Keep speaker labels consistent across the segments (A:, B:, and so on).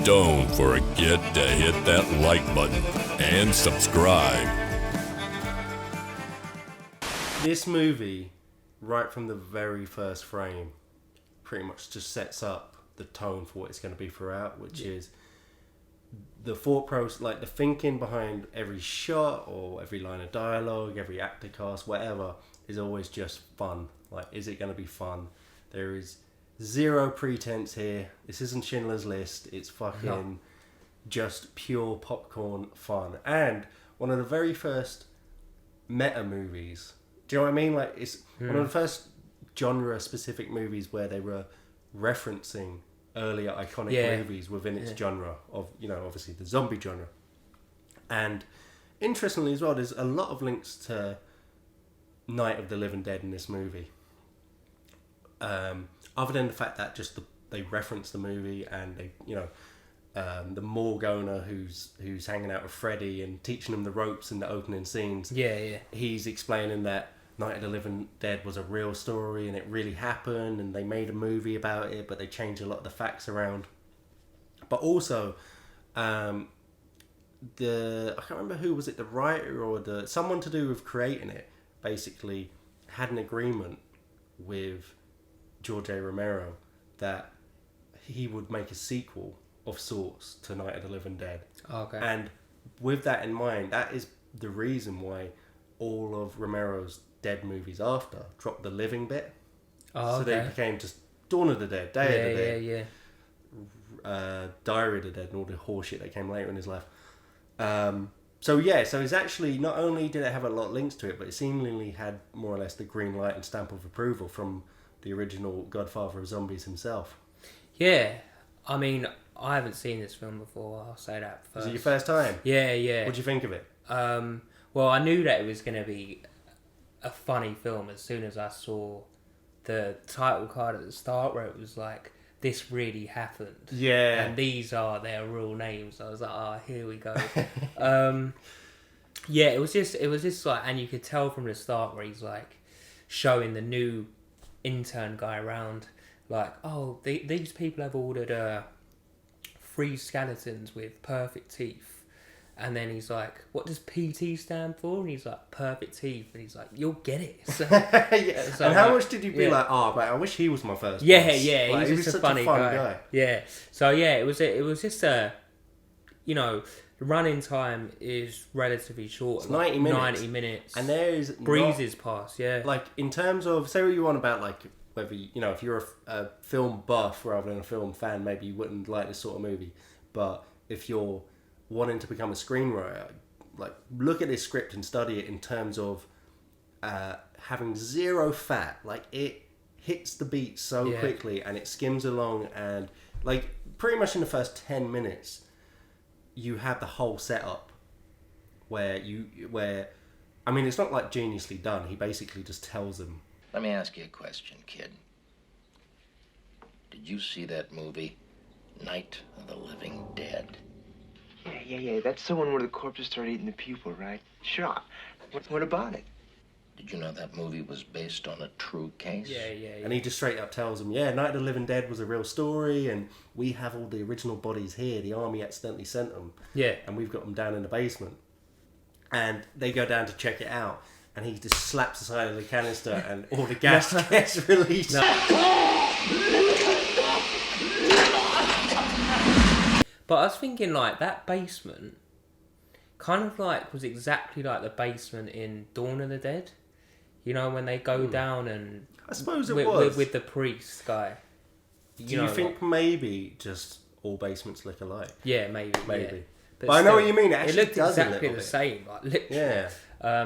A: don't forget to hit that like button and subscribe.
B: This movie, right from the very first frame, pretty much just sets up the tone for what it's going to be throughout, which is the thought process, like the thinking behind every shot or every line of dialogue, every actor cast, whatever, is always just fun. Like, is it going to be fun? There is zero pretense here. This isn't Schindler's List. It's fucking just pure popcorn fun. And one of the very first meta movies. Do you know what I mean? Like, it's one of the first genre-specific movies where they were referencing earlier iconic movies within its genre of, you know, obviously the zombie genre. And interestingly as well, there's a lot of links to Night of the Living Dead in this movie. Other than the fact that just they reference the movie and they, you know, the morgue owner who's hanging out with Freddy and teaching him the ropes in the opening scenes. He's explaining that Night of the Living Dead was a real story and it really happened and they made a movie about it, but they changed a lot of the facts around. But also, I can't remember who was it, the writer or someone to do with creating it, basically had an agreement with George A. Romero that he would make a sequel of sorts to Night of the Living Dead.
C: Okay.
B: And with that in mind, that is the reason why all of Romero's Dead movies after dropped the living bit. So they became just Dawn of the Dead, Day of the Dead, Diary of the Dead, and all the horseshit that came later in his life. So it's actually, not only did it have a lot of links to it, but it seemingly had more or less the green light and stamp of approval from the original Godfather of Zombies himself.
C: Yeah, I mean, I haven't seen this film before, I'll say that first.
B: Was it your first time?
C: Yeah.
B: What do you think of it?
C: Well, I knew that it was going to be a funny film as soon as I saw the title card at the start where it was like, this really happened.
B: Yeah.
C: And these are their real names. I was like, here we go. It was just like, and you could tell from the start where he's like showing the new intern guy around, like, these people have ordered 3 skeletons with perfect teeth. And then he's like, what does PT stand for? And he's like, perfect teeth. And he's like, you'll get it. So,
B: so and how much did you be like, but I wish he was my first boss.
C: Yeah,
B: like,
C: he's just a funny guy. Yeah. So it was just the running time is relatively short.
B: It's 90 minutes.
C: 90 minutes.
B: And there's
C: breezes past,
B: Like, in terms of, say what you want about, like, whether, if you're a film buff rather than a film fan, maybe you wouldn't like this sort of movie. But if you're wanting to become a screenwriter, like, look at this script and study it in terms of having zero fat. Like, it hits the beat so quickly and it skims along, and like pretty much in the first 10 minutes you have the whole setup where I mean, it's not like geniusly done. He basically just tells them.
D: Let me ask you a question, kid. Did you see that movie, Night of the Living Dead?
E: Yeah. That's the one where the corpses start eating the people, right? Sure. What about it?
D: Did you know that movie was based on a true case?
C: Yeah.
B: And he just straight up tells them, Night of the Living Dead was a real story, and we have all the original bodies here. The army accidentally sent them.
C: Yeah.
B: And we've got them down in the basement. And they go down to check it out, and he just slaps the side of the canister, and all the gas gets released.
C: But I was thinking, like, that basement kind of like was exactly like the basement in Dawn of the Dead. You know, when they go down and...
B: I suppose it was.
C: With the priest guy.
B: Do you think maybe just all basements look alike?
C: Yeah, maybe.
B: Yeah. But
C: still,
B: I know what you mean. It
C: looked
B: does
C: exactly the same. Like, literally.
B: Yeah.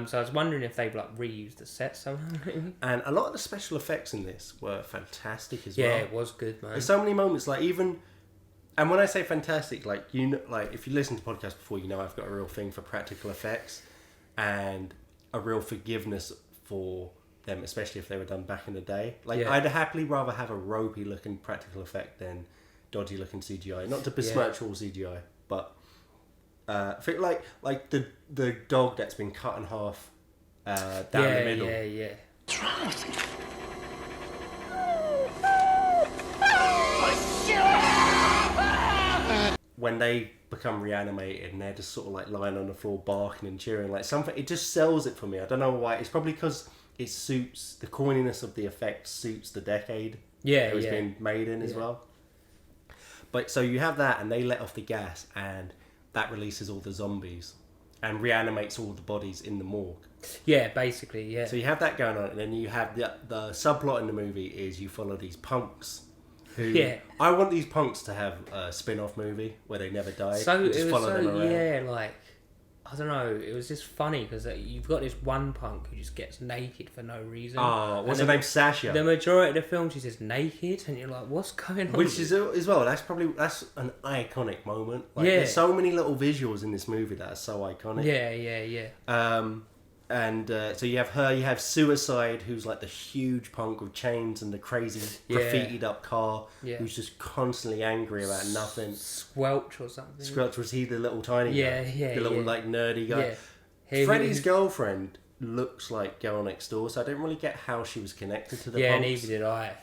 C: So I was wondering if they've like reused the set somehow.
B: And a lot of the special effects in this were fantastic as well.
C: Yeah, it was good, man.
B: There's so many moments, like even... And when I say fantastic, like, like if you listen to podcasts before, I've got a real thing for practical effects and a real forgiveness for them, especially if they were done back in the day. Like, I'd happily rather have a ropey looking practical effect than dodgy looking CGI. Not to besmirch all CGI, but I think like the dog that's been cut in half down the middle.
C: Yeah.
E: What's wrong with you?
B: when they become reanimated and they're just sort of like lying on the floor barking and cheering, like something, it just sells it for me. I don't know why. It's probably because it suits the corniness of the effects, suits the decade it was being made in as well. But so you have that, and they let off the gas, and that releases all the zombies and reanimates all the bodies in the morgue.
C: Yeah, basically, yeah.
B: So you have that going on, and then you have the subplot in the movie is you follow these punks. Who, I want these punks to have a spin-off movie where they never died.
C: So
B: just
C: it was
B: follow them around.
C: yeah, like, I don't know, it was just funny because you've got this one punk who just gets naked for no reason.
B: Oh, what's her name? Sasha.
C: The majority of the film she's just naked, and you're like, what's going on?
B: Which is, as well, that's an iconic moment. Like, there's so many little visuals in this movie that are so iconic.
C: Yeah.
B: And so you have her, you have Suicide, who's like the huge punk with chains and the crazy graffitied up car, who's just constantly angry about nothing.
C: Squelch or something.
B: Squelch, was he the little tiny guy? The little like nerdy guy.
C: Yeah.
B: Freddie's girlfriend looks like Girl Next Door, so I didn't really get how she was connected to the punks.
C: Neither did I.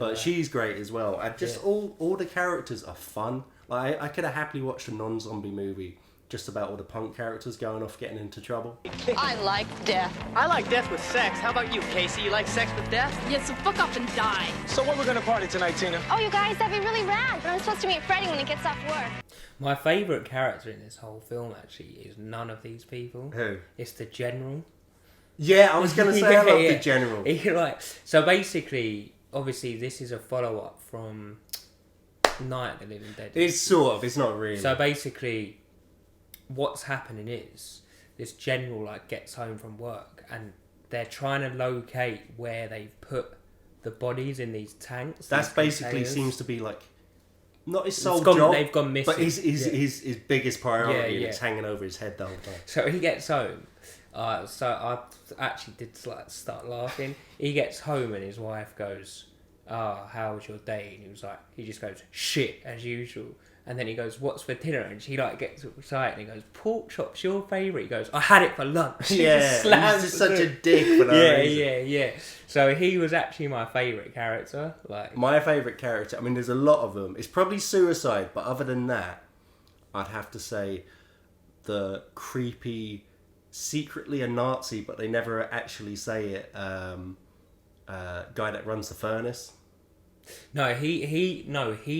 B: But she's great as well. And just all the characters are fun. Like I could have happily watched a non-zombie movie just about all the punk characters going off getting into trouble.
F: I like death.
G: I like death with sex. How about you, Casey? You like sex with death?
F: Yeah, so fuck off and die.
G: So what we're gonna party tonight, Tina?
H: Oh, you guys, that'd be really rad, but I'm supposed to meet Freddie when he gets off work.
C: My favourite character in this whole film, actually, is none of these people.
B: Who?
C: It's the General.
B: Yeah, I was going to say I love the General.
C: So basically, obviously, this is a follow-up from Night of the Living Dead.
B: It's sort of, it's not really.
C: So basically, what's happening is this general like gets home from work and they're trying to locate where they've put the bodies in these tanks.
B: That's basically seems to be like not his sole job.
C: They've gone missing,
B: but his biggest priority, and it's hanging over his head the whole time.
C: So he gets home. So I actually did like start laughing. He gets home and his wife goes, how was your day? And he just goes, shit, as usual. And then he goes, what's for dinner? And she like gets excited and he goes, pork chops, your favourite? He goes, I had it for lunch. He
B: he's just such a dick for no reason.
C: Yeah. So he was actually my favourite character. Like
B: my favourite character, I mean there's a lot of them. It's probably Suicide, but other than that, I'd have to say the creepy, secretly a Nazi, but they never actually say it, guy that runs the furnace.
C: No, he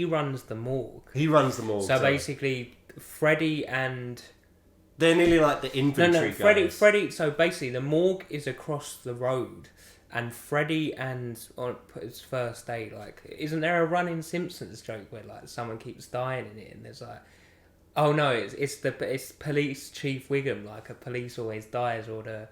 C: runs the morgue.
B: He runs the morgue.
C: So basically, Freddie and
B: they're nearly like the infantry guys.
C: Freddie. So basically, the morgue is across the road, and Freddie and on his first day, like, isn't there a running Simpsons joke where like someone keeps dying in it, and there's like, oh no, it's Police Chief Wiggum, like a police always dies, or the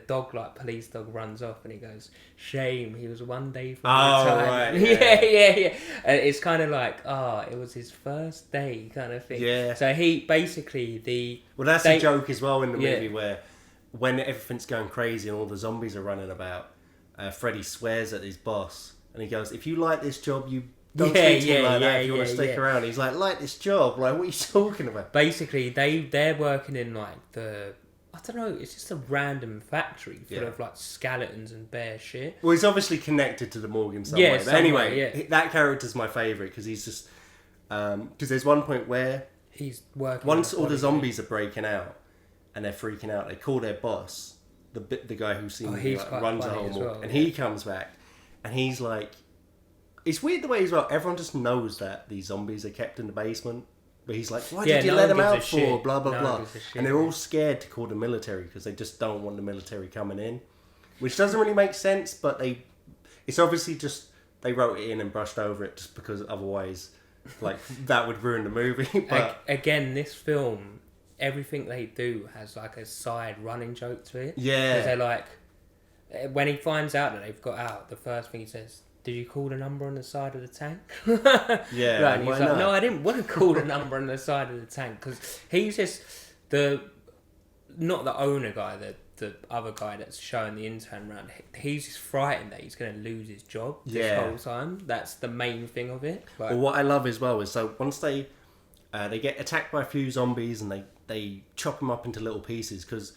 C: dog, like police dog, runs off and he goes, shame, he was one day from retirement.
B: Right,
C: yeah. And it's kind of like, it was his first day kind of thing.
B: Yeah.
C: So he basically
B: that's a joke as well in the movie where when everything's going crazy and all the zombies are running about, Freddy swears at his boss and he goes, if you like this job, you don't speak to me like that if you want to stick around. He's like this job, like what are you talking about?
C: Basically they're working in like I don't know, it's just a random factory full of like skeletons and bare shit.
B: Well, he's obviously connected to the morgue in some way. But anyway, that character's my favourite because he's just... Because there's one point where...
C: He's working...
B: Once all the zombies are breaking out and they're freaking out, they call their boss, the guy who seems runs the whole morgue. And he comes back and he's like... It's weird the way as well, everyone just knows that these zombies are kept in the basement. But he's like, why did you let them out for? Blah, blah, blah. And they're all scared to call the military because they just don't want the military coming in. Which doesn't really make sense, but it's obviously just, they wrote it in and brushed over it just because otherwise, like, that would ruin the movie. But
C: again, this film, everything they do has like a side running joke to it.
B: Yeah.
C: Because they're like, when he finds out that they've got out, the first thing he says, did you call the number on the side of the tank?
B: Yeah.
C: Right, and he's like, no, I didn't want to call the number on the side of the tank because he's just not the owner guy, the other guy that's showing the intern around. He's just frightened that he's going to lose his job this whole time. That's the main thing of it. Like,
B: well, what I love as well is so once they get attacked by a few zombies and they chop them up into little pieces because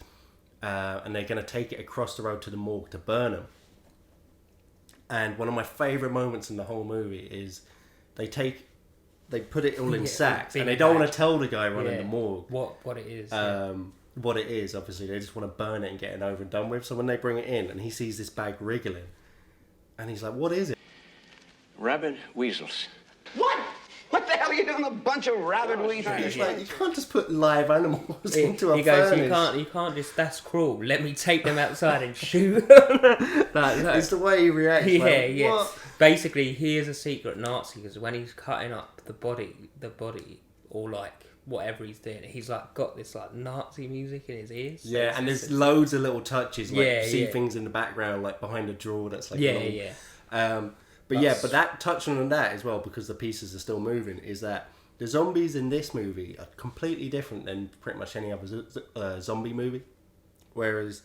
B: and they're going to take it across the road to the morgue to burn them. And one of my favourite moments in the whole movie is they put it all in
C: Yeah,
B: sacks,
C: big
B: and they don't want
C: bag.
B: to tell the guy running the morgue
C: what it is.
B: what it is. Obviously, they just want to burn it and get it over and done with. So when they bring it in, and he sees this bag wriggling, and he's like, "What is it?"
D: Rabid weasels.
I: What? What the hell are you doing? A bunch of rabid weasels?
B: He's like, "You can't just put live animals into a
C: he goes,
B: furnace."
C: you can't just, that's cruel. Let me take them outside and shoot. like,
B: It's the way he reacts.
C: yeah,
B: like,
C: yeah.
B: "What?"
C: Basically, he is a secret Nazi because when he's cutting up the body, or like whatever he's doing, he's like got this like Nazi music in his ears. So
B: Yeah, and there's loads of little touches. Like,
C: Yeah,
B: you see
C: yeah.
B: things in the background, like behind a drawer that's like
C: Yeah,
B: long.
C: yeah.
B: But that touching on that as well, because the pieces are still moving, is that the zombies in this movie are completely different than pretty much any other zombie movie. Whereas,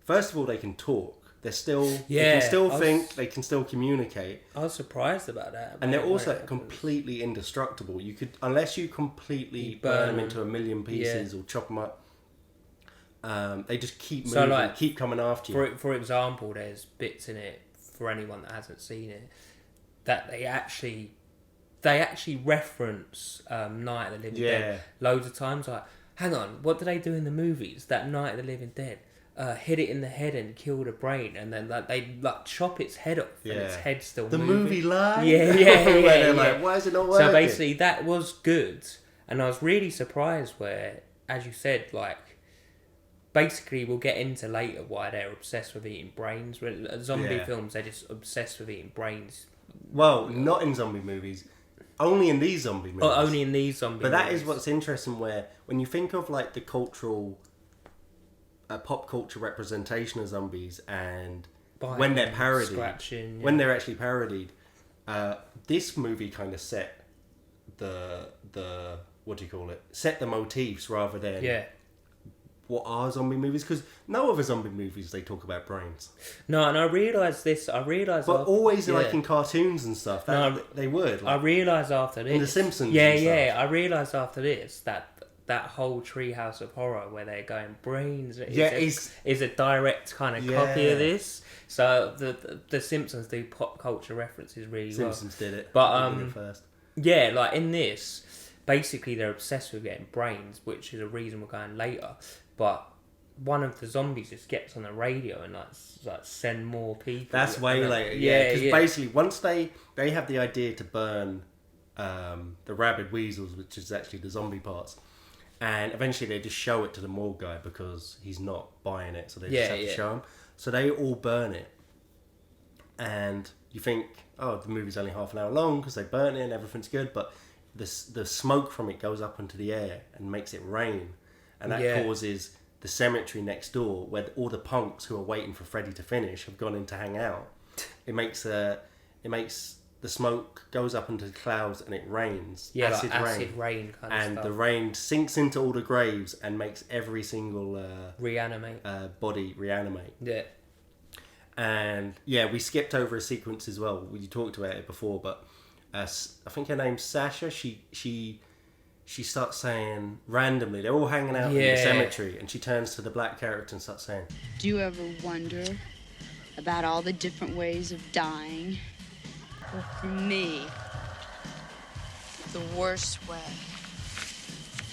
B: first of all, they can talk. They can still think. They can still communicate.
C: I was surprised about that.
B: And they're also completely indestructible. You could, unless you completely burn them into a million pieces or chop them up, they just keep moving, keep coming after you.
C: For example, there's bits in it, for anyone that hasn't seen it, that they actually reference Night of the Living Dead loads of times. Like, hang on, what do they do in the movies? That Night of the Living Dead. Hit it in the head and kill the brain, and then they chop its head off, and its head's still moving.
B: Movie live?
C: Yeah.
B: They're like, why is it not working?
C: So basically, that was good, and I was really surprised where, as you said, like, basically we'll get into later why they're obsessed with eating brains. Zombie films, they're just obsessed with eating brains.
B: Well, not in zombie movies. Only in these zombie movies.
C: Oh, only in these zombie movies.
B: But that is what's interesting, where when you think of like the cultural... pop culture representation of zombies, and when they're parodied, when they're actually parodied, this movie kind of set the what do you call it? Set the motifs rather than what are zombie movies, because no other zombie movies they talk about brains.
C: No, and I realised this.
B: But always like in cartoons and stuff. They would. Like,
C: I realised after this.
B: In The Simpsons.
C: Yeah. I realised after this that whole Treehouse of Horror where they're going brains is a direct kind of copy of this. So the Simpsons do pop culture references really well.
B: Simpsons did it.
C: But
B: did it first.
C: Yeah, like in this, basically they're obsessed with getting brains, which is a reason we're going later. But one of the zombies just gets on the radio and like send more people.
B: That's way later. Yeah, because basically once they have the idea to burn the rabid weasels, which is actually the zombie parts. And eventually they just show it to the morgue guy because he's not buying it, so they just have to show him. So they all burn it. And you think, oh, the movie's only half an hour long because they burn it and everything's good, but the smoke from it goes up into the air and makes it rain. And that causes the cemetery next door, where all the punks who are waiting for Freddy to finish have gone in to hang out. It makes the smoke goes up into the clouds and it rains.
C: Yeah, acid rain kind of
B: and
C: stuff.
B: the rain sinks into all the graves and makes every single body reanimate.
C: Yeah.
B: And we skipped over a sequence as well. You talked about it before, but I think her name's Sasha. She starts saying randomly, they're all hanging out in the cemetery, and she turns to the black character and starts saying,
J: "Do you ever wonder about all the different ways of dying? Well, for me, the worst way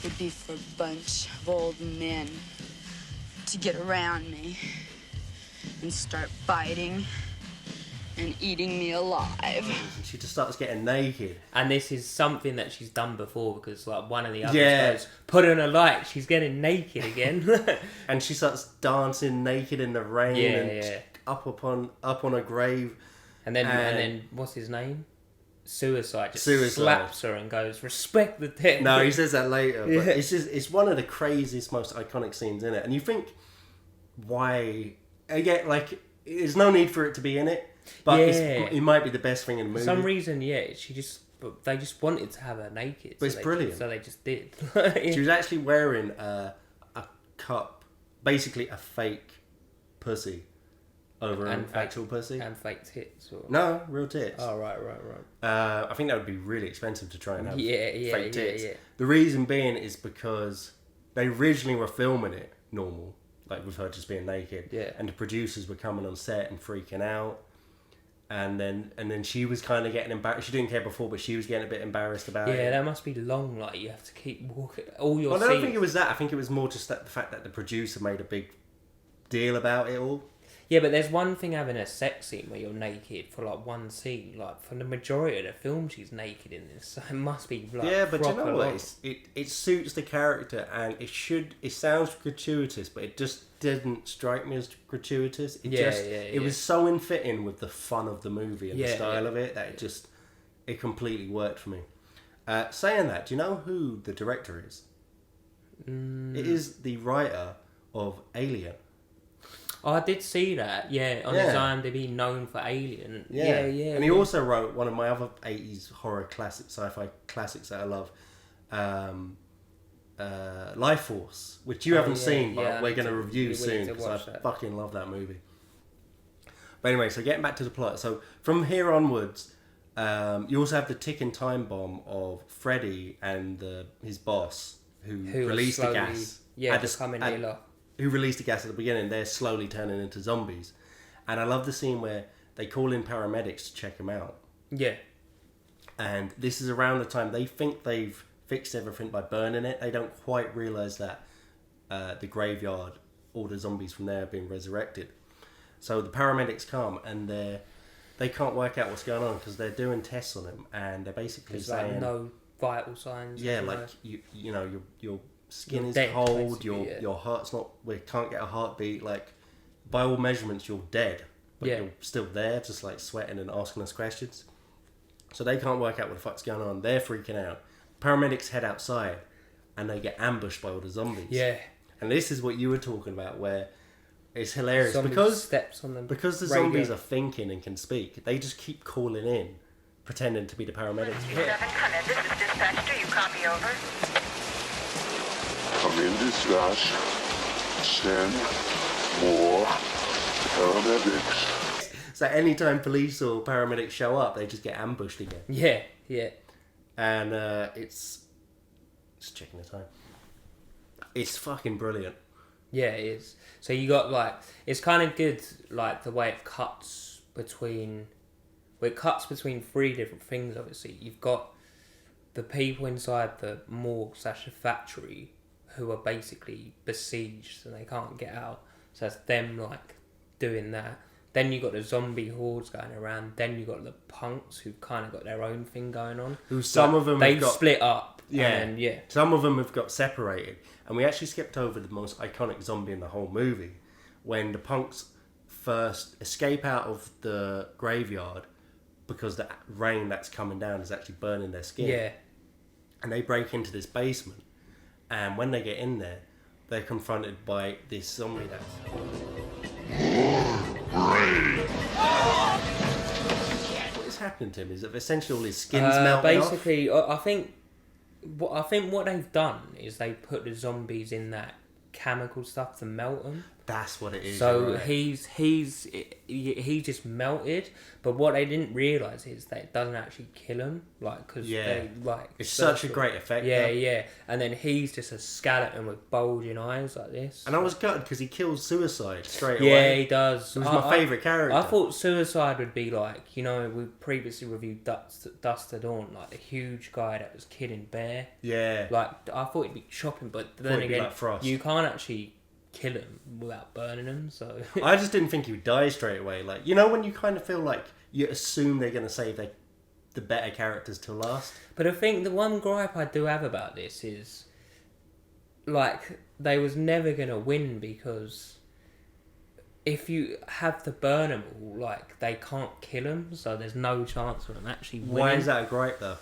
J: would be for a bunch of old men to get around me and start biting and eating me alive."
B: And she just starts getting naked.
C: And this is something that she's done before, because like one of the others goes, put on a light, she's getting naked again.
B: And she starts dancing naked in the rain up on a grave.
C: And then what's his name? Suicide slaps her and goes, "Respect the dead."
B: No, he says that later. But it's one of the craziest, most iconic scenes in it. And you think, why? Again, like, there's no need for it to be in it, but it might be the best thing in the movie.
C: For some reason, they just wanted to have her naked.
B: But it's brilliant.
C: So they just did.
B: She was actually wearing a cup, basically a fake pussy. Over an actual pussy?
C: And fake tits? Or...
B: No, real tits.
C: Oh, right.
B: I think that would be really expensive to try and have fake tits.
C: Yeah.
B: The reason being is because they originally were filming it normal, like with her just being naked.
C: Yeah.
B: And the producers were coming on set and freaking out. And then she was kind of getting embarrassed. She didn't care before, but she was getting a bit embarrassed about it.
C: Yeah, that must be long. Like, you have to keep walking all your.
B: Well, I don't think it was that. I think it was more just that the fact that the producer made a big deal about it all.
C: Yeah, but there's one thing having a sex scene where you're naked for like one scene. Like, for the majority of the film, she's naked in this. So it must be like
B: Yeah, but you
C: proper
B: know
C: long.
B: what? It suits the character, and it sounds gratuitous, but it just didn't strike me as gratuitous. It was so in fitting with the fun of the movie and the style of it that it completely worked for me. Saying that, do you know who the director is? It is the writer of Alien.
C: Oh, I did see that. Yeah, on his IMDb, known for Alien. Yeah.
B: And he also wrote one of my other 80s horror sci-fi classics that I love, Life Force, which you haven't seen, but we're going to review soon because I fucking love that movie. But anyway, so getting back to the plot. So from here onwards, you also have the ticking time bomb of Freddy and his boss who released the gas.
C: Yeah,
B: Who released the gas at the beginning. They're slowly turning into zombies. And I love the scene where they call in paramedics to check them out.
C: Yeah.
B: And this is around the time they think they've fixed everything by burning it. They don't quite realise that the graveyard, all the zombies from there are being resurrected. So the paramedics come and they can't work out what's going on because they're doing tests on him, and they're basically saying...
C: like no vital signs.
B: Yeah, like, you know, your skin is cold, your heart's not... We can't get a heartbeat. Like, by all measurements, you're dead. But you're still there, just like sweating and asking us questions. So they can't work out what the fuck's going on. They're freaking out. Paramedics head outside and they get ambushed by all the zombies.
C: Yeah.
B: And this is what you were talking about, where it's hilarious
C: steps on them
B: because the zombies are thinking and can speak. They just keep calling in, pretending to be the paramedics.
K: Yeah. Come in. This is dispatch. Do you copy over?
L: Come in, dispatch. Send more paramedics.
B: So anytime police or paramedics show up, they just get ambushed again.
C: Yeah.
B: And it's checking the time. It's fucking brilliant.
C: Yeah, it is. So you got like, it's kind of good, like the way it cuts between three different things. Obviously, you've got the people inside the morgue / the factory who are basically besieged and they can't get out. So that's them like doing that. Then you got the zombie hordes going around. Then you got the punks who've kind of got their own thing going on.
B: Some of them
C: they've split up.
B: Yeah, Some of them have got separated, and we actually skipped over the most iconic zombie in the whole movie, when the punks first escape out of the graveyard because the rain that's coming down is actually burning their skin.
C: Yeah,
B: and they break into this basement, and when they get in there, they're confronted by this zombie that's... What is happening to him is that essentially all his skin's melting off.
C: Basically, I think what they've done is they put the zombies in that chemical stuff to melt them.
B: That's what it is.
C: So
B: right.
C: he just melted, but what they didn't realise is that it doesn't actually kill him, like because
B: it's such a great effect.
C: Yeah, and then he's just a skeleton with bulging eyes like this.
B: And I was gutted because he kills Suicide straight
C: away.
B: Yeah,
C: he does.
B: He was my favourite character.
C: I thought Suicide would be like, you know, we previously reviewed Dust to Dawn, like the huge guy that was killing Bear.
B: Yeah.
C: Like I thought he'd be chopping, but then again,
B: like
C: you can't actually kill him without burning him, so...
B: I just didn't think he would die straight away. Like, you know when you kind of feel like you assume they're going to save the better characters till last?
C: But I think the one gripe I do have about this is, like, they was never going to win because if you have to burn them all, like, they can't kill them, so there's no chance of them actually winning.
B: Why is that a gripe, though?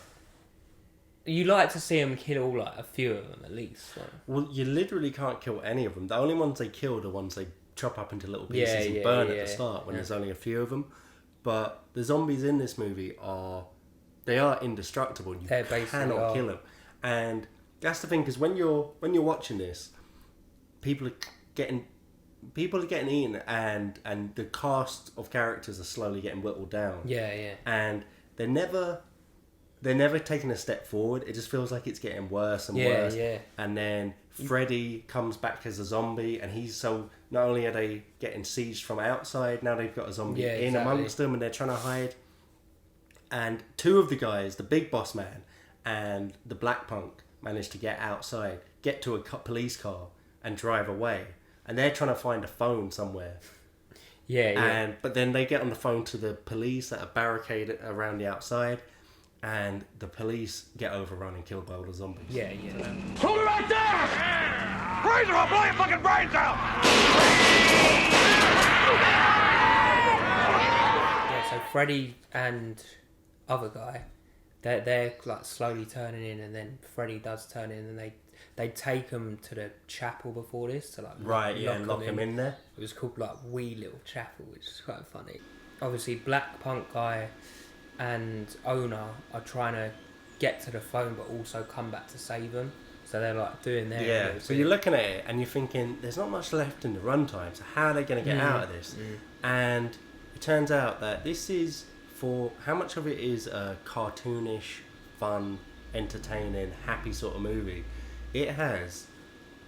C: You like to see them kill, like, a few of them at least. So.
B: Well, you literally can't kill any of them. The only ones they kill are the ones they chop up into little pieces and burn at the start when there's only a few of them. But the zombies in this movie are indestructible. You cannot kill them. And that's the thing, because when you're watching this, people are getting eaten, and the cast of characters are slowly getting whittled down.
C: Yeah.
B: And they're never taking a step forward. It just feels like it's getting worse and worse.
C: Yeah.
B: And then Freddy comes back as a zombie, and he's so not only are they getting sieged from outside, now they've got a zombie in
C: exactly.
B: amongst them, and they're trying to hide. And two of the guys, the big boss man and the black punk, manage to get outside, get to a police car, and drive away. And they're trying to find a phone somewhere.
C: Yeah.
B: But then they get on the phone to the police that are barricaded around the outside, and the police get overrun and killed by all the zombies.
C: Yeah.
I: Hold it right there! Razor, I'll blow your fucking brains out!
C: Yeah, so Freddy and other guy, they're like slowly turning in, and then Freddy does turn in, and they take him to the chapel before this to like
B: lock him in there.
C: It was called like Wee Little Chapel, which is quite funny. Obviously, Black Punk guy and owner are trying to get to the phone, but also come back to save them. So they're like doing their
B: yeah. So you're looking at it and you're thinking, there's not much left in the runtime. So how are they going to get out of this? And it turns out that this is for how much of it is a cartoonish, fun, entertaining, happy sort of movie. It has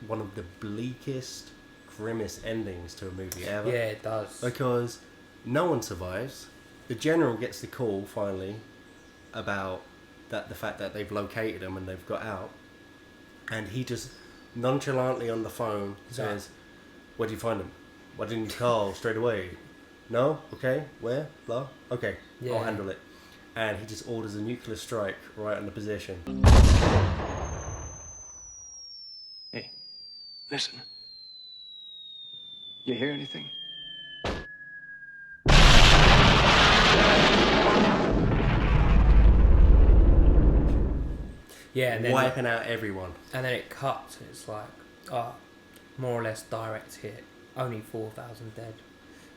B: one of the bleakest, grimmest endings to a movie ever.
C: Yeah, it does.
B: Because no one survives. The general gets the call finally about the fact that they've located him and they've got out, and he just nonchalantly on the phone says, "Where did you find him? Why didn't you call straight away? No? Okay. Where? Blah. Okay.
C: Yeah.
B: I'll handle it." And he just orders a nuclear strike right on the position.
E: Hey, listen. You hear anything?
C: Yeah, and then
B: wiping out everyone.
C: And then it cuts, and it's like, more or less direct hit. Only 4,000 dead,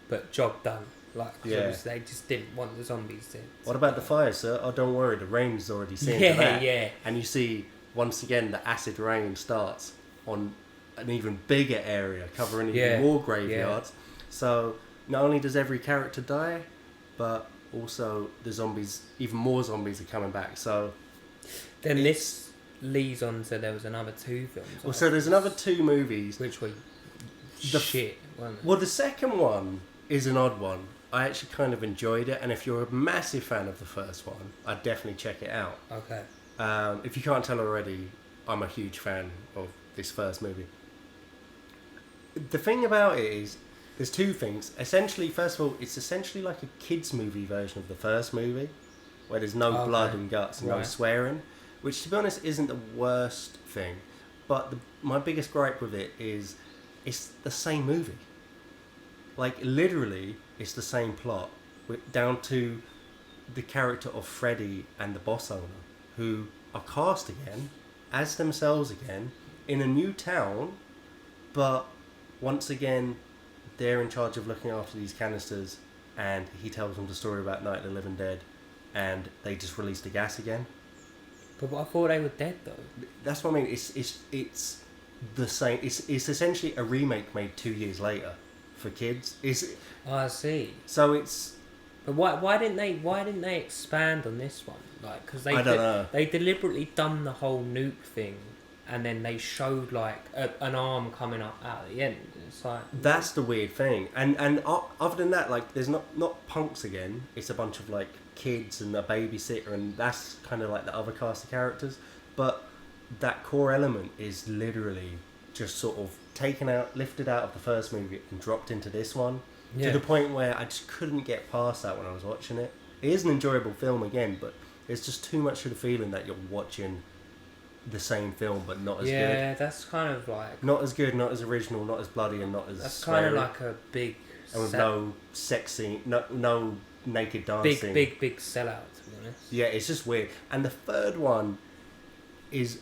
C: but job done. Like, they just didn't want the zombies to.
B: What about the fire, sir? Oh, don't worry, the rain's already seen to that. Yeah. And you see, once again, the acid rain starts on an even bigger area, covering even more graveyards. So not only does every character die, but also the zombies, even more zombies are coming back. So
C: then this leads on to there was another 2 films.
B: Well, so there's another 2 movies.
C: Which were shit, weren't they?
B: Well, the second one is an odd one. I actually kind of enjoyed it, and if you're a massive fan of the first one, I'd definitely check it out.
C: Okay.
B: If you can't tell already, I'm a huge fan of this first movie. The thing about it is, there's 2 things. Essentially, first of all, it's essentially like a kids' movie version of the first movie, where there's no blood and guts and no swearing, which, to be honest, isn't the worst thing. But my biggest gripe with it is it's the same movie. Like, literally, it's the same plot, down to the character of Freddy and the boss owner, who are cast again, as themselves again, in a new town, but once again, they're in charge of looking after these canisters, and he tells them the story about Night of the Living Dead, and they just release the gas again.
C: But I thought they were dead, though.
B: That's what I mean. It's the same. It's essentially a remake made 2 years later for kids.
C: I see.
B: So it's.
C: But why didn't they expand on this one? Like, because
B: I don't know.
C: They deliberately done the whole nuke thing, and then they showed like an arm coming up out at the end. It's like
B: that's the weird thing. And other than that, like, there's not punks again. It's a bunch of like kids and a babysitter, and that's kind of like the other cast of characters. But that core element is literally just sort of lifted out of the first movie and dropped into this one. To the point where I just couldn't get past that when I was watching it. It is an enjoyable film again, but it's just too much of the feeling that you're watching the same film, but not as good.
C: Yeah, that's kind of like
B: not as good, not as original, not as bloody, and not as.
C: That's
B: sweary.
C: kind of like a big.
B: And with no sex scene, no naked dancing.
C: Big sellout, to be honest.
B: Yeah, it's just weird. And the third one is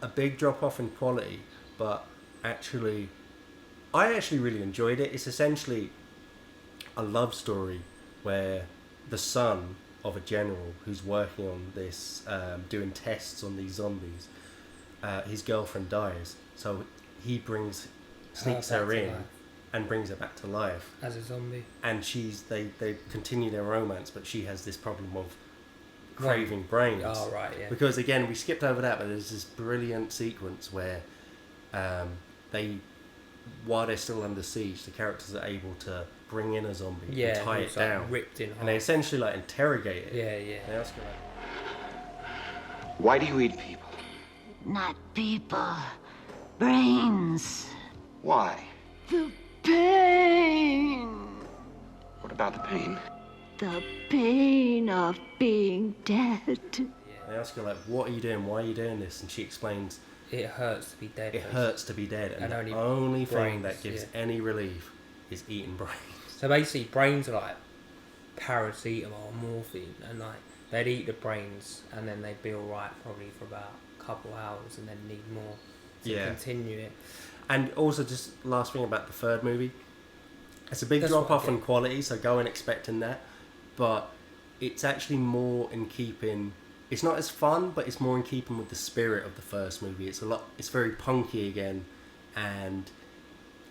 B: a big drop off in quality, but actually, I actually really enjoyed it. It's essentially a love story where the son of a general who's working on this, doing tests on these zombies, his girlfriend dies, so he sneaks her in and brings her back to life
C: as a zombie.
B: And they continue their romance, but she has this problem of craving brains.
C: Oh right, yeah.
B: Because again, we skipped over that, but there's this brilliant sequence where they while they're still under siege, the characters are able to bring in a zombie and tie it
C: like,
B: down.
C: ripped in half.
B: And they essentially like interrogate it.
C: Yeah.
B: They ask her,
E: Why do you eat people?
M: Not people. Brains.
E: Why?
M: The pain.
E: What about the pain?
M: The pain of being dead.
B: They ask her, like, what are you doing? Why are you doing this? And she explains,
C: it hurts to be dead.
B: it hurts to be dead. And the
C: only
B: only thing
C: brains,
B: that gives any relief is eating brains.
C: So basically, brains are like paracetamol or morphine, and like they'd eat the brains and then they'd be alright probably for about a couple hours and then need more to continue it.
B: And also, just last thing about the third movie, it's a big
C: That's
B: drop
C: what I
B: off
C: get.
B: in quality, so go in expecting that. But it's actually more in keeping. It's not as fun, but it's more in keeping with the spirit of the first movie. It's very punky again, and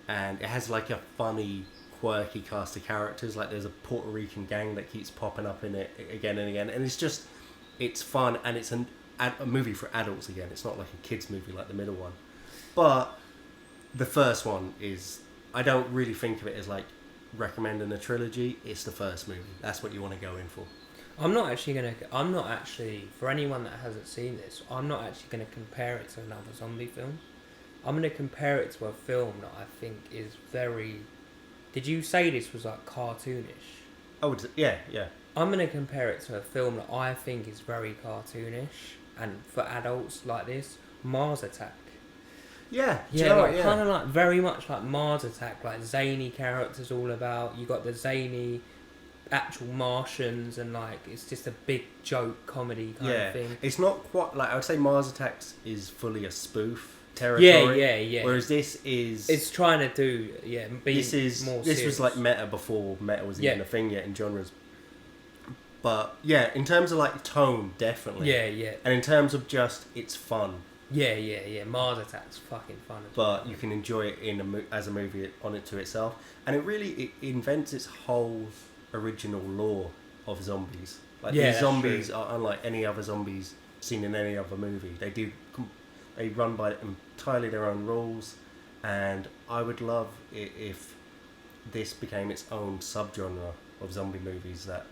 B: it has like a funny, quirky cast of characters. Like there's a Puerto Rican gang that keeps popping up in it again and again, and it's fun, and it's a movie for adults again. It's not like a kids movie like the middle one, but the first one is. I don't really think of it as like recommending a trilogy. It's the first movie. That's what you want to go in for.
C: I'm not actually, for anyone that hasn't seen this, I'm not actually going to compare it to another zombie film. I'm going to compare it to a film that I think is very... Did you say this was like cartoonish?
B: Oh, yeah.
C: I'm going to compare it to a film that I think is very cartoonish, and for adults like this, Mars Attack.
B: Yeah,
C: kind of like very much like Mars Attack, like zany characters all about. You got the zany actual Martians, and like it's just a big joke comedy kind of thing.
B: It's not quite like I would say Mars Attacks is fully a spoof territory.
C: Yeah.
B: Whereas this is
C: it's trying to do be more
B: this
C: serious.
B: was like meta before meta was even a thing yet in genres. But yeah, in terms of like tone, definitely.
C: Yeah.
B: And in terms of just it's fun.
C: Yeah. Mars Attack's fucking fun.
B: But you can enjoy it as a movie on it to itself, and it invents its whole original lore of zombies. Like these zombies are unlike any other zombies seen in any other movie. They run by entirely their own rules, and I would love it if this became its own subgenre of zombie movies that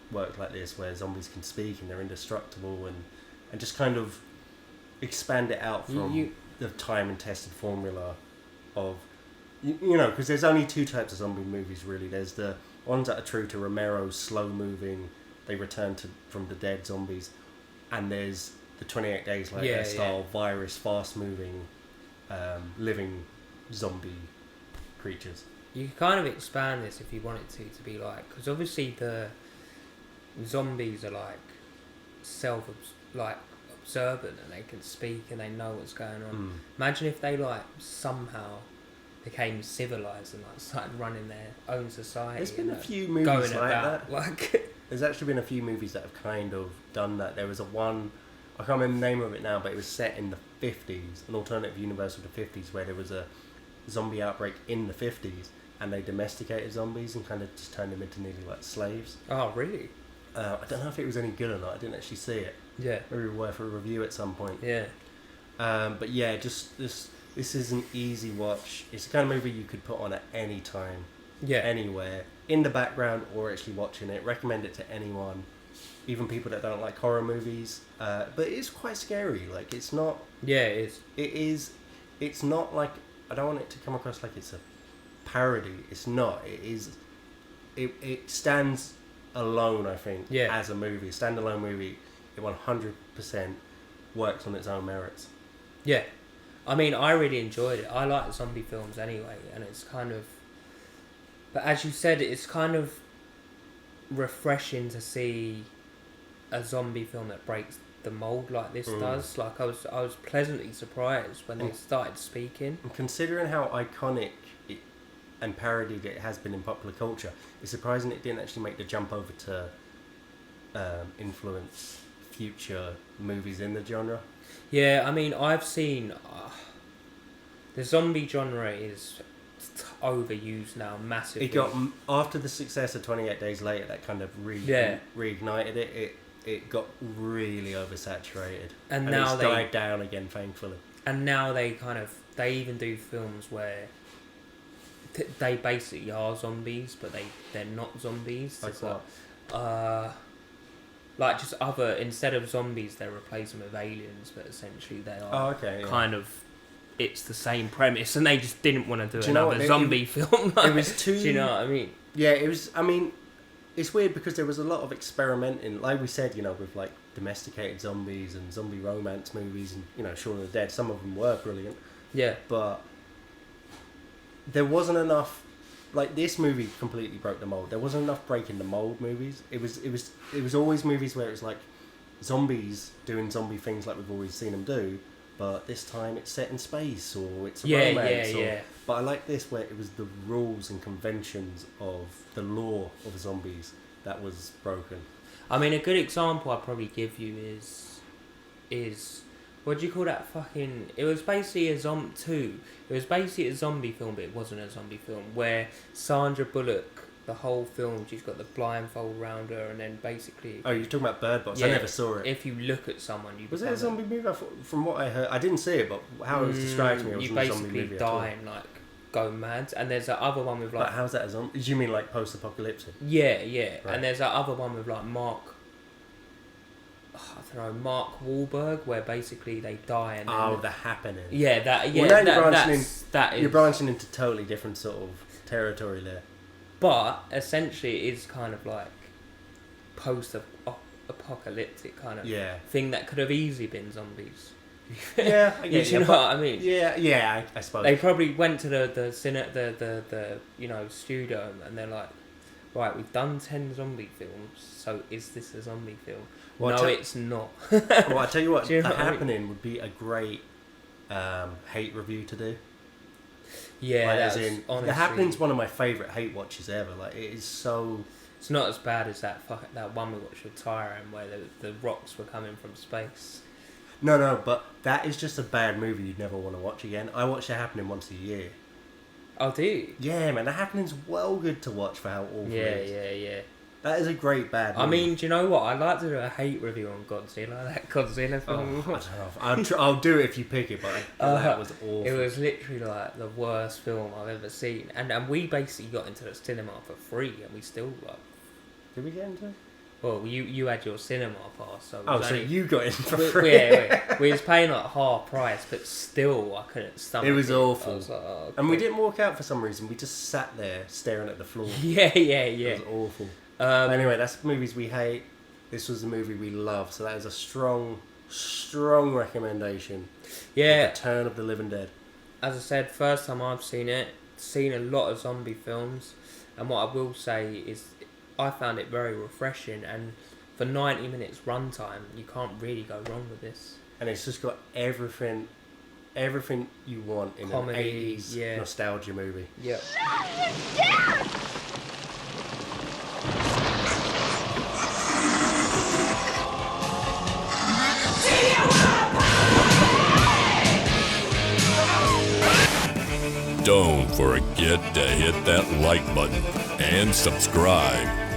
B: work like this, where zombies can speak and they're indestructible, and just kind of expand it out from the time and tested formula of because there's only two types of zombie movies really. There's the ones that are true to Romero's slow moving, they return from the dead zombies, and there's the 28 Days Later style virus, fast moving, living zombie creatures.
C: You can kind of expand this if you want it to be like, because obviously the zombies are like observant, and they can speak and they know what's going on. Imagine if they like somehow became civilized and like started running their own society.
B: There's been a few movies like that. There's actually been a few movies that have kind of done that. There was one, I can't remember the name of it now, but it was set in the 50s, an alternative universe of the 50s, where there was a zombie outbreak in the 50s, and they domesticated zombies and kind of just turned them into nearly like slaves.
C: Oh, really?
B: I don't know if it was any good or not. I didn't actually see it.
C: Yeah.
B: Maybe worth a review at some point.
C: Yeah.
B: But yeah, just this is an easy watch. It's the kind of movie you could put on at any time.
C: Yeah.
B: Anywhere. In the background or actually watching it. Recommend it to anyone. Even people that don't like horror movies. But it is quite scary. Like, it's not...
C: Yeah, it is.
B: It is... It's not like... I don't want it to come across like it's a parody. It's not. It is... It stands alone, I think, as a movie. Standalone movie. It 100% works on its own merits.
C: Yeah. I mean, I really enjoyed it. I like zombie films anyway, and it's kind of... But as you said, it's kind of refreshing to see a zombie film that breaks the mould like this does. Like, I was pleasantly surprised when they started speaking.
B: And considering how iconic and parodied it has been in popular culture, it's surprising it didn't actually make the jump over to influence future movies in the genre.
C: Yeah, I mean, I've seen... the zombie genre is overused now massively.
B: It got, after the success of 28 Days Later, that kind of reignited it. It got really oversaturated. And now it's died down again, thankfully.
C: And now they even do films where they basically are zombies, but they're not zombies.
B: Like
C: It's
B: what?
C: like just other, instead of zombies, they replace them with aliens, but essentially they are kind of, it's the same premise, and they just didn't want to do another zombie film.
B: It was too.
C: Do you know what I mean?
B: Yeah, it was. I mean, it's weird because there was a lot of experimenting, like we said, you know, with like domesticated zombies and zombie romance movies, and you know, Shaun of the Dead. Some of them were brilliant.
C: Yeah,
B: but there wasn't enough. Like, this movie completely broke the mold. There wasn't enough breaking the mold movies. It was always movies where it's like zombies doing zombie things like we've always seen them do, but this time it's set in space or it's a romance. But I like this where it was the rules and conventions of the law of zombies that was broken.
C: I mean, a good example I'd probably give you is what do you call that fucking... It was basically a zombie film, but it wasn't a zombie film, where Sandra Bullock, the whole film, she's got the blindfold around her, and then basically...
B: Oh, you're talking about Bird Box? Yeah, I never saw it.
C: If you look at someone...
B: Was it a zombie movie? From what I heard... I didn't see it, but how it was described to me, it wasn't a zombie movie.
C: You basically die and, like, go mad. And there's that other one with, like...
B: But how's that a zombie? Do you mean, like, post-apocalyptic?
C: Yeah.
B: Right.
C: And there's that other one with, like, Mark Wahlberg, where basically they die and then...
B: The Happening.
C: Yeah, that... Yeah,
B: well, you're branching into totally different sort of territory there.
C: But, essentially, it is kind of like post-apocalyptic kind of thing that could have easily been zombies.
B: Yeah, I get
C: you know what I mean?
B: Yeah, I suppose.
C: They probably went to the studio, and they're like, right, we've done 10 zombie films, so is this a zombie film?
B: Well,
C: no, it's not.
B: Well, I tell you what,
C: you know
B: The
C: what
B: Happening would be a great hate review to do.
C: Yeah,
B: like,
C: that's
B: honestly, The Happening's one of my favourite hate watches ever. Like, it is so...
C: It's not as bad as that one we watched with Tyrone, where the rocks were coming from space.
B: No, but that is just a bad movie you'd never want to watch again. I watch The Happening once a year.
C: Oh, do you?
B: Yeah, man, The Happening's well good to watch for how awful it is.
C: Yeah.
B: That is a great bad movie.
C: I mean, do you know what? I'd like to do a hate review on Godzilla, that Godzilla film.
B: I don't know. I'll do it if you pick it, but that was awful.
C: It was literally like the worst film I've ever seen. And we basically got into the cinema for free, and we still like...
B: Did we get into it?
C: Well, you had your cinema pass, so...
B: So you got in for free?
C: Yeah, we was paying like half price, but still I couldn't stomach it.
B: It was awful.
C: I was like, oh,
B: and we didn't walk out for some reason. We just sat there staring at the floor.
C: Yeah.
B: It was awful. Anyway, that's movies we hate. This was a movie we love, so that is a strong recommendation.
C: Yeah.
B: Return of the Living Dead.
C: As I said, first time I've seen it. Seen a lot of zombie films, and what I will say is I found it very refreshing, and for 90 minutes runtime, you can't really go wrong with this. And
B: it's just got everything you want in
C: comedy,
B: an 80s nostalgia movie.
C: Yeah.
A: Don't forget to hit that like button and subscribe.